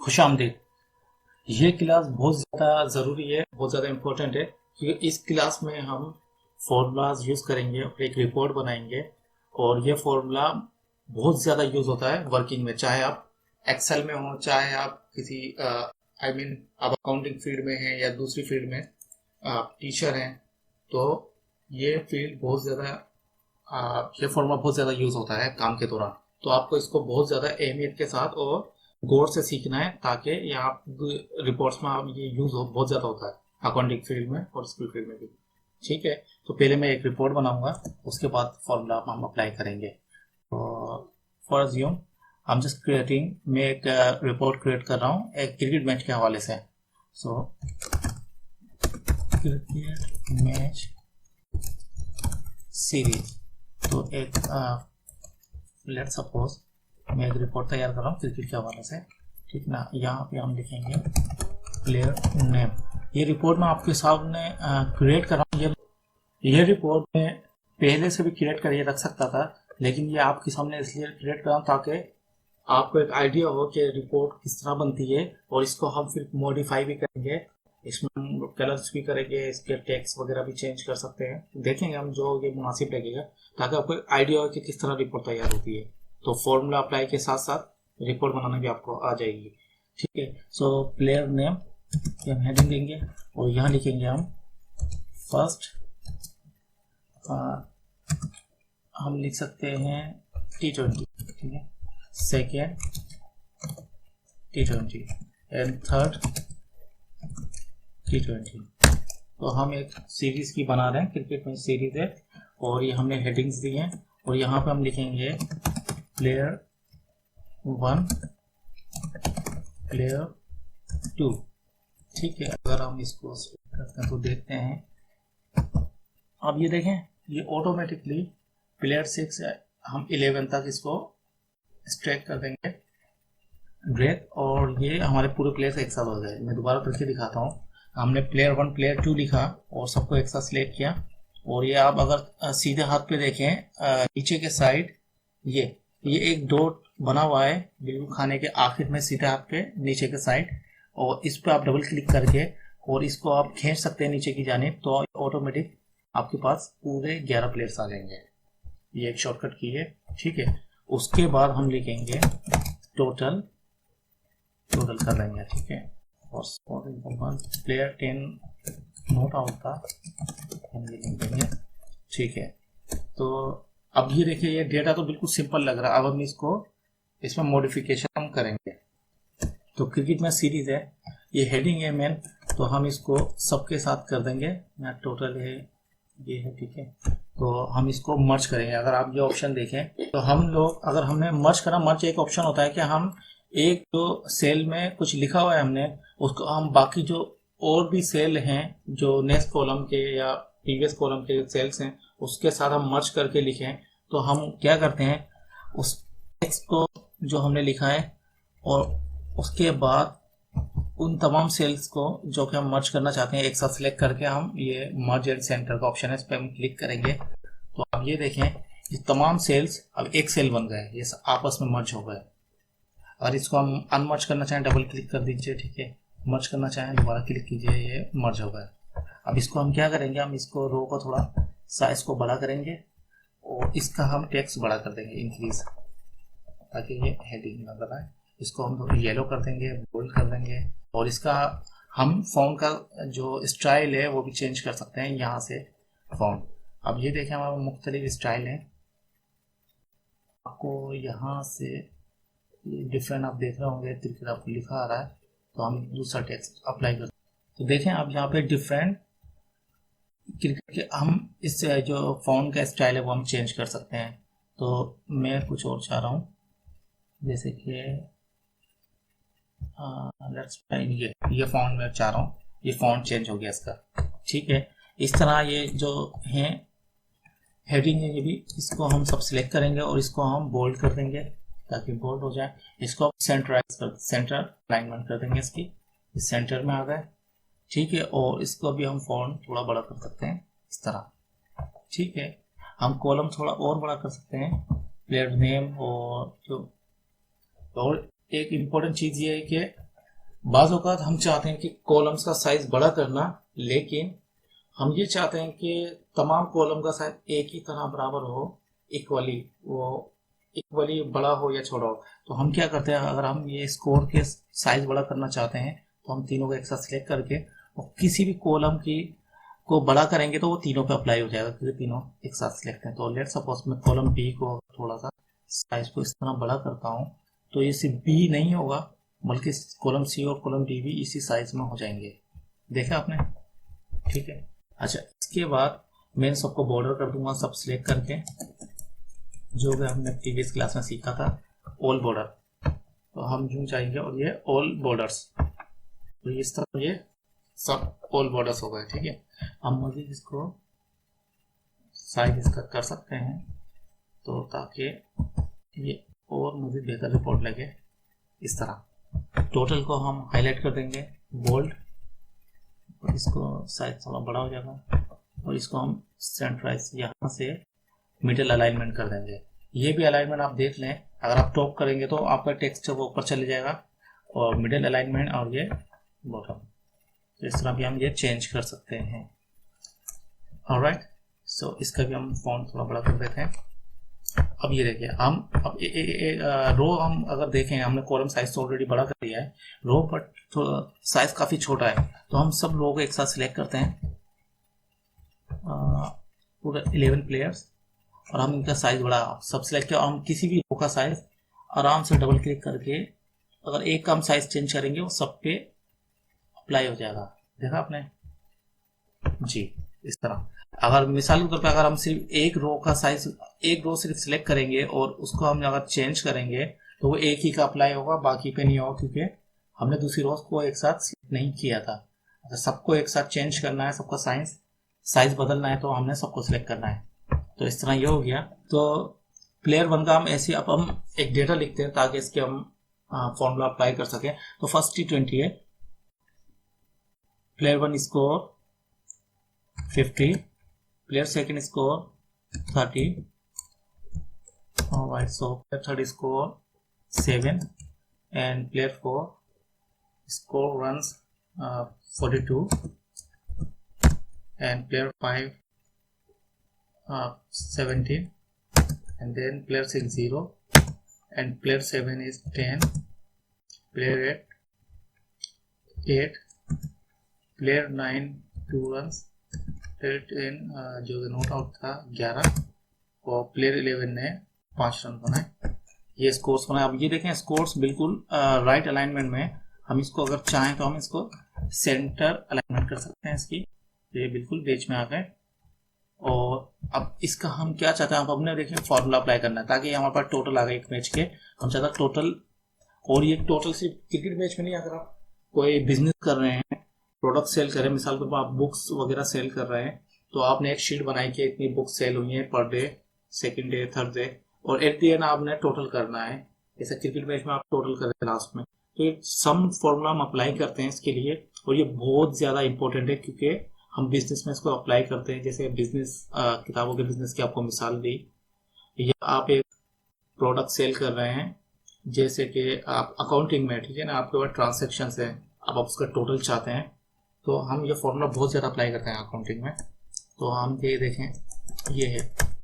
खुशामदीद। ये क्लास बहुत ज़्यादा ज़रूरी है, बहुत ज़्यादा इम्पोर्टेंट है, क्योंकि इस क्लास में हम फॉर्मूलाज यूज़ करेंगे और एक रिपोर्ट बनाएंगे। और ये फॉर्मूला बहुत ज़्यादा यूज़ होता है वर्किंग में, चाहे आप एक्सेल में हो, चाहे आप किसी आप अकाउंटिंग फील्ड में हैं या दूसरी फील्ड में आप टीचर हैं, तो ये फील्ड बहुत ज़्यादा ये फॉर्मूला बहुत ज़्यादा यूज़ होता है काम के दौरान। तो आपको इसको बहुत ज़्यादा अहमियत के साथ और गौर से सीखना है, ताकि यहाँ रिपोर्ट्स में आप ये यूज़ बहुत ज़्यादा होता है अकाउंटिंग फील्ड में और स्कूल फील्ड में भी। ठीक है, तो पहले मैं एक रिपोर्ट बनाऊंगा, उसके बाद फॉर्मूला हम अप्लाई करेंगे। तो for assume I am just creating, मैं एक रिपोर्ट क्रिएट कर रहा हूँ एक क्रिकेट मैच के हवाले से। सो क्रिकेट मैच सीरीज, तो एक लेट सपोज मैं एक रिपोर्ट तैयार कर रहा हूँ क्रिकेट के हवाले से, ठीक ना। यहाँ पे हम लिखेंगे प्लेयर नेम। ये रिपोर्ट मैं आपके सामने क्रिएट कर रहा हूँ। ये रिपोर्ट में पहले से भी क्रिएट करके रख सकता था, लेकिन ये आपके सामने इसलिए क्रिएट कर रहा हूँ ताकि आपको एक आइडिया हो कि रिपोर्ट किस तरह बनती है। और इसको हम फिर मॉडिफाई भी करेंगे, इसमें हम कलर्स भी करेंगे, इसके टेक्स्ट वगैरह भी चेंज कर सकते हैं, देखेंगे हम जो ये मुनासिब लगेगा, ताकि आपको एक आइडिया हो कि किस तरह रिपोर्ट तैयार होती है। तो फॉर्मूला अप्लाई के साथ साथ रिपोर्ट बनाना भी आपको आ जाएगी। ठीक है, सो प्लेयर नेम हम हेडिंग देंगे और यहाँ लिखेंगे हम फर्स्ट, हम लिख सकते हैं T20, ठीक है, second T20 and third T20। तो हम एक सीरीज की बना रहे हैं, क्रिकेट में सीरीज है, और ये हमने हेडिंग्स दी हैं। और यहाँ पे हम लिखेंगे प्लेयर 1, प्लेयर 2। ठीक है, अगर हम इसको करते हैं तो देखते हैं, अब ये देखें ये ऑटोमेटिकली प्लेयर 6 हम 11 तक इसको स्ट्रेक कर देंगे ड्रैग, और ये हमारे पूरे प्लेयर्स एक साथ हो गए। मैं दोबारा करके दिखाता हूँ। हमने प्लेयर 1 प्लेयर 2 लिखा और सबको एक साथ सिलेक्ट किया, और ये आप अगर सीधे हाथ पे देखें नीचे के साइड ये एक डॉट बना हुआ है बिल्कुल खाने के आखिर में, सीधे हाथ पे नीचे के साइड, और इस पे आप डबल क्लिक करके और इसको आप खींच सकते हैं नीचे की जानिब, तो ऑटोमेटिक आपके पास पूरे 11 प्लेयर्स आ जाएंगे। ये एक शॉर्टकट की है। ठीक है, उसके बाद हम लिखेंगे टोटल कर देंगे। ठीक है, और प्लेयर 10 नोट आउट था हम लिखेंगे। ठीक है, तो अब ये देखिए ये डेटा तो बिल्कुल सिंपल लग रहा है। अब हम इसमें मॉडिफिकेशन हम करेंगे। तो क्रिकेट में सीरीज है, ये हेडिंग है मेन, तो हम इसको सबके साथ कर देंगे। यहाँ टोटल है, ये है, ठीक है। तो हम इसको मर्ज करेंगे। अगर आप ये ऑप्शन देखें तो हम लोग अगर हमने मर्ज करा, मर्ज एक ऑप्शन होता है कि हम एक जो सेल में कुछ लिखा हुआ है हमने, उसको हम बाकी जो और भी सेल हैं जो नेक्स्ट कॉलम के या प्रीवियस कॉलम के सेल्स हैं उसके साथ हम मर्ज करके लिखें। तो हम क्या करते हैं, उस टेक्स्ट को जो हमने लिखा है और उसके बाद उन तमाम सेल्स को जो कि हम मर्ज करना चाहते हैं एक साथ सिलेक्ट करके हम ये मर्ज एंड सेंटर का ऑप्शन है, इस पर हम क्लिक करेंगे। तो आप ये देखें ये तमाम सेल्स अब एक सेल बन गए, ये आपस में मर्ज हो गए। और इसको हम अनमर्ज करना चाहें डबल क्लिक कर दीजिए, ठीक है। मर्ज करना चाहें दोबारा क्लिक कीजिए, ये मर्ज हो गया। अब इसको हम क्या करेंगे, हम इसको रो को थोड़ा साइज को बड़ा करेंगे और इसका हम टेक्स्ट बड़ा कर देंगे, इंक्रीज, ताकि ये हेडिंग नजर आए। इसको हम येलो कर देंगे, बोल्ड कर देंगे, और इसका हम फॉन्ट का जो स्टाइल है वो भी चेंज कर सकते हैं यहाँ से फॉन्ट। अब ये देखें हमारे मुख्तलिफ स्टाइल हैं, आपको यहाँ से डिफरेंट आप देख रहे होंगे, क्रिकेट आपको लिखा आ रहा है, तो हम दूसरा टेक्स्ट अप्लाई कर। तो देखें आप यहाँ पे डिफरेंट क्रिकेट के हम इस जो फॉन्ट का स्टाइल है वो हम चेंज कर सकते हैं। तो मैं कुछ और चाह रहा हूँ, जैसे कि लेट्स ये फॉन्ट मैं चाह रहा हूँ, ये फॉन्ट चेंज हो गया इसका। ठीक है, इस तरह ये जो है हेडिंग है, ये भी इसको हम सब सिलेक्ट करेंगे और इसको हम बोल्ड कर देंगे ताकि बोल्ड हो जाए। इसको सेंटर अलाइनमेंट कर देंगे, इसकी इस सेंटर में आ गए। ठीक है, और इसको भी हम फॉन्ट थोड़ा बड़ा कर सकते हैं इस तरह। ठीक है, हम कॉलम थोड़ा और बड़ा कर सकते हैं, प्लेयर नेम और जो। और एक इम्पोर्टेंट चीज़ ये है कि बाज़ औक़ात हम चाहते हैं कि कॉलम्स का साइज बड़ा करना, लेकिन हम ये चाहते हैं कि तमाम कॉलम का साइज एक ही तरह बराबर हो, इक्वली, वो इक्वली बड़ा हो या छोटा हो। तो हम क्या करते हैं, अगर हम ये स्कोर के साइज बड़ा करना चाहते हैं तो हम तीनों को एक साथ सिलेक्ट करके और किसी भी कॉलम की को बड़ा करेंगे तो वो तीनों पे अप्लाई हो जाएगा, क्योंकि तीनों एक साथ सिलेक्ट हैं। तो लेट सपोज मैं कॉलम बी को थोड़ा सा साइज को इस तरह बड़ा करता हूँ, तो ये सिर्फ बी नहीं होगा बल्कि कॉलम सी और कॉलम डी भी इसी साइज में हो जाएंगे। देखा आपने? ठीक है। अच्छा, इसके बाद मैं सबको बॉर्डर कर दूंगा, सब सिलेक्ट करके, जो भी हमने प्रीवियस क्लास में सीखा था, ऑल बॉर्डर। तो हम यूं चाहेंगे और ये ऑल बॉर्डर्स, तो इस तरह ये सब ऑल बॉर्डर्स हो गए। ठीक है, हम मजीद इसको साइज इसका कर सकते हैं, तो ताकि ये और मजीद बेहतर रिपोर्ट लगे। इस तरह टोटल को हम हाईलाइट कर देंगे बोल्ड, और इसको साइज थोड़ा बड़ा हो जाएगा, और इसको हम सेंटराइज यहाँ से मिडिल अलाइनमेंट कर देंगे। ये भी अलाइनमेंट आप देख लें, अगर आप टॉप करेंगे तो आपका टेक्स्ट वो ऊपर चले जाएगा, और मिडिल अलाइनमेंट और ये बॉटम, तो इस तरह भी हम ये चेंज कर सकते हैं। ऑलराइट, सो इसका भी हम फॉन्ट थोड़ा बड़ा कर देते हैं। अब ये देखिए, हम अब रो हम अगर देखें, हमने कॉलम साइज तो ऑलरेडी बड़ा कर दिया है रो, बट साइज काफ़ी छोटा है, तो हम सब रो को एक साथ सिलेक्ट करते हैं, पूरा 11 प्लेयर्स, और हम इनका साइज बड़ा सब सिलेक्ट किया, और हम किसी भी रो का साइज आराम से डबल क्लिक करके अगर एक का हम साइज चेंज करेंगे वो सब पे अप्लाई हो जाएगा। देखा आपने जी? इस तरह अगर मिसाल के तौर पे अगर हम सिर्फ एक रो का साइज, एक रो सिर्फ सिलेक्ट करेंगे और उसको हम अगर चेंज करेंगे तो वो एक ही का अप्लाई होगा, बाकी पे नहीं होगा, क्योंकि हमने दूसरी रोज को एक साथ सिलेक्ट नहीं किया था। अगर सबको एक साथ चेंज करना है, सबका साइज बदलना है, तो हमने सबको सिलेक्ट करना है। तो इस तरह ये हो गया। तो प्लेयर 1 का हम ऐसे, अब हम एक डेटा लिखते हैं ताकि इसके हम फॉर्मूला अप्लाई कर सकें। तो फर्स्ट T20 है, player 1 score 50, player second score 30, alright, so player third score 7, and player 4 score runs 42, and player 5 17, and then player 6 0, and player 7 is 10, player 8, player 9 2 runs, जो नोट आउट था 11, और player 11 ने 5 run बनाए। ये scores बनाए। अब ये देखें, स्कोर्स बिल्कुल राइट अलाइनमेंट में। हम इसको अगर चाहें तो हम इसको सेंटर अलाइनमेंट कर सकते हैं इसकी, तो ये बिल्कुल बीच में आ गए। और अब इसका हम क्या चाहते हैं, अब हमने देखें फॉर्मूला अप्लाई करना है ताकि हमारे पास टोटल आ गए एक मैच के। हम चाहते हैं टोटल, और ये टोटल सिर्फ क्रिकेट मैच में नहीं, अगर आप कोई बिजनेस कर रहे हैं, प्रोडक्ट सेल करें, मिसाल के तौर पर आप बुक्स वगैरह सेल कर रहे हैं, तो आपने एक शीट बनाई कि इतनी बुक्स सेल हुई हैं per day, second day, third day, और एट द एंड आपने टोटल करना है। जैसे क्रिकेट मैच में आप टोटल कर रहे हैं लास्ट में, तो ये सम फॉर्मूला हम अप्लाई करते हैं इसके लिए, और ये बहुत ज़्यादा इंपॉर्टेंट है क्योंकि हम बिजनेस में इसको अप्लाई करते हैं। जैसे बिजनेस, किताबों के बिजनेस की आपको मिसाल दी, या आप एक प्रोडक्ट सेल कर रहे हैं, जैसे कि आप अकाउंटिंग में, ठीक है ना, आपके पास ट्रांजेक्शन है, आप उसका टोटल चाहते हैं, तो हम ये फॉर्मूला बहुत ज़्यादा अप्लाई करते हैं अकाउंटिंग में। तो हम ये देखें, ये है,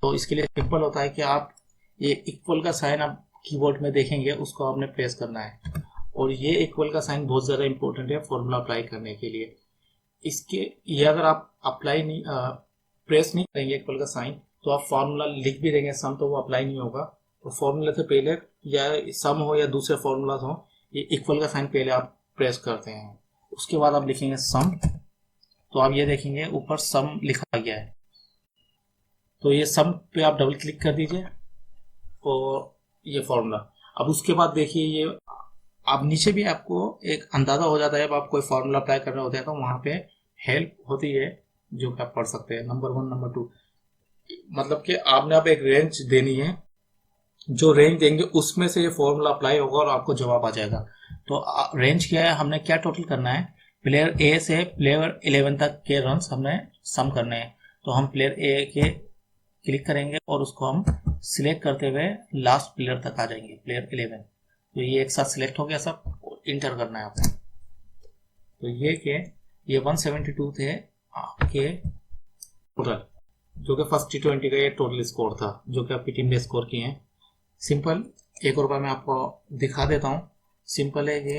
तो इसके लिए सिंपल होता है कि आप ये इक्वल का साइन आप कीबोर्ड में देखेंगे, उसको आपने प्रेस करना है, और ये इक्वल का साइन बहुत ज़्यादा इंपॉर्टेंट है फॉर्मूला अप्लाई करने के लिए। इसके ये अगर आप अप्लाई नहीं प्रेस नहीं करेंगे इक्वल का साइन, तो आप फार्मूला लिख भी देंगे सम, तो वो अप्लाई नहीं होगा। तो फॉर्मूला से पहले, या सम हो या दूसरे फॉर्मूलाज हो, ये इक्वल का साइन पहले आप प्रेस करते हैं, उसके बाद आप लिखेंगे सम। तो आप ये देखेंगे ऊपर सम लिखा गया है, तो ये सम पे आप डबल क्लिक कर दीजिए और ये फॉर्मूला। अब उसके बाद देखिए, ये अब नीचे भी आपको एक अंदाजा हो जाता है, अब आप कोई फॉर्मूला अप्लाई कर रहे होते हैं तो वहाँ पे हेल्प होती है जो कि आप पढ़ सकते हैं। नंबर 1, नंबर 2, मतलब कि आपने अब एक रेंज देनी है, जो रेंज देंगे उसमें से ये फॉर्मूला अप्लाई होगा और आपको जवाब आ जाएगा। तो रेंज क्या है, हमने क्या टोटल करना है, प्लेयर ए से प्लेयर 11 तक के रन्स हमने सम करने हैं। तो हम प्लेयर ए के क्लिक करेंगे और उसको हम सिलेक्ट करते हुए लास्ट प्लेयर तक आ जाएंगे, प्लेयर 11। तो ये एक साथ सिलेक्ट हो गया सब, इंटर करना है आपने। तो ये 172 थे आपके टोटल, जो कि फर्स्ट T20 का ये टोटल स्कोर था जो कि आपकी टीम ने स्कोर किए हैं। सिंपल एक और बार मैं आपको दिखा देता हूँ। सिंपल है कि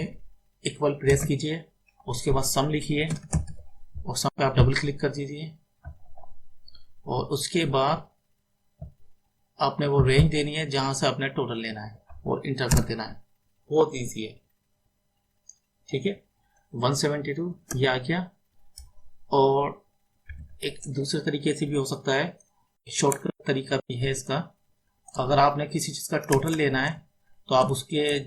इक्वल प्रेस कीजिए, उसके बाद सम लिखिए और सम पे आप डबल क्लिक कर दीजिए और उसके बाद आपने वो रेंज देनी है जहां से आपने टोटल लेना है और इंटर कर देना है। बहुत ईजी है, ठीक है। 172 ये आ गया। और एक दूसरे तरीके से भी हो सकता है, शॉर्टकट तरीका भी है इसका। अगर आपने किसी चीज़ का टोटल लेना है तो आप उसके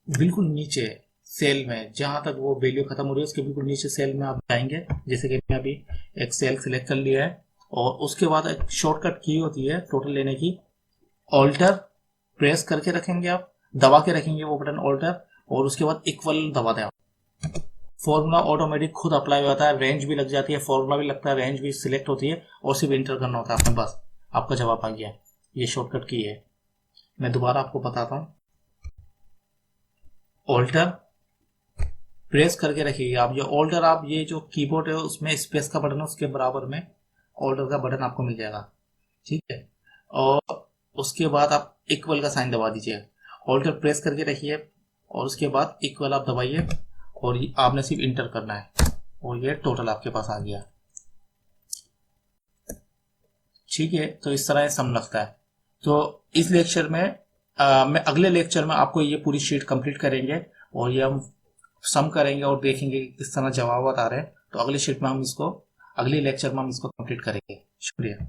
बिल्कुल नीचे सेल में जहां तक वो वैल्यू खत्म हो रही है उसके बिल्कुल नीचे सेल में आप जाएंगे। जैसे कि मैं अभी एक सेल सिलेक्ट कर लिया है और उसके बाद एक शॉर्टकट की होती है टोटल लेने की, ऑल्टर प्रेस करके रखेंगे, आप दबा के रखेंगे वो बटन ऑल्टर और उसके बाद इक्वल दबा दें आप। फॉर्मूला ऑटोमेटिक खुद अप्लाई हो जाता है, रेंज भी लग जाती है, फॉर्मूला भी लगता है, रेंज भी सिलेक्ट होती है और सिर्फ इंटर करना होता है अपने पास, आपका जवाब आ गया। ये शॉर्टकट की है। मैं दोबारा आपको बताता हूँ। ऑल्टर प्रेस करके रखिए आप, ये ऑल्टर आप ये जो कीबोर्ड है उसमें स्पेस का बटन है उसके बराबर में ऑल्टर का बटन आपको मिल जाएगा, ठीक है। और उसके बाद आप इक्वल का साइन दबा दीजिए। ऑल्टर प्रेस करके रखिए और उसके बाद इक्वल आप दबाइए और आपने सिर्फ इंटर करना है और ये टोटल आपके पास आ गया, ठीक है। तो इस तरह सम लगता है। तो इस लेक्चर में मैं अगले लेक्चर में आपको ये पूरी शीट कंप्लीट करेंगे और ये हम सम करेंगे और देखेंगे कि किस तरह जवाब आ रहे हैं। तो अगली शीट में हम इसको, अगले लेक्चर में हम इसको कंप्लीट करेंगे। शुक्रिया।